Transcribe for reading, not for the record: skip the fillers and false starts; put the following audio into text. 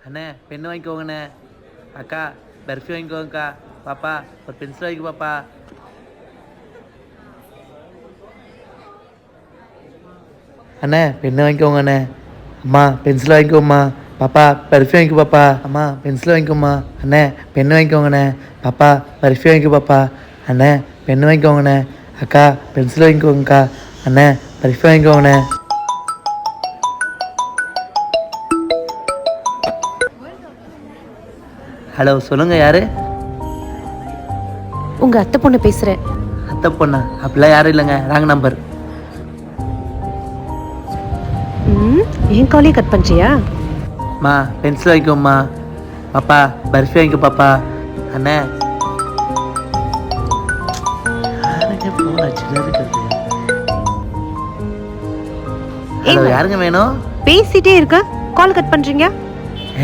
அண்ணே பெண்ணு வாங்கிக்கோங்கண்ணே. அக்கா பர்ஃபி வாங்கிக்கோங்கக்கா. பாப்பா ஒரு பென்சில் வாங்கிக்கோ பாப்பா. அண்ணே பெண்ணு வாங்கிக்கோங்கண்ணே. அம்மா பென்சில் வாங்கிக்கோம்மா. பாப்பா பர்ஃபி வாங்கிக்கோ பாப்பா. அம்மா பென்சில் வாங்கிக்கோம்மா. அண்ணே பெண்ணு வாங்கிக்கோங்கண்ணே. பாப்பா பர்ஃபி வாங்கிக்கோ பாப்பா. அண்ணே பெண்ணு வாங்கிக்கோங்கண்ணே. அக்கா பென்சில் வாங்கிக்கோங்கக்கா. அண்ணே பர்ஃபி வாங்கிக்கோங்கண்ணே. ஹலோ சொல்லுங்கள் யார்? உங்க அத்தை பொண்ணு பேசுறேன். அத்தை பொண்ணா? அப்படிலாம் யாரும் இல்லைங்க, ராங் நம்பர். என் காலே கட் பண்ணிச்சியா? அம்மா பென்சில் வாங்கிக்கோம்மா. பாப்பா பர்ஃபி வாங்கிக்கோ பாப்பா. அண்ணே ஹலோ யாருங்க வேணும்? பேசிட்டே இருக்க கால் கட் பண்றீங்க.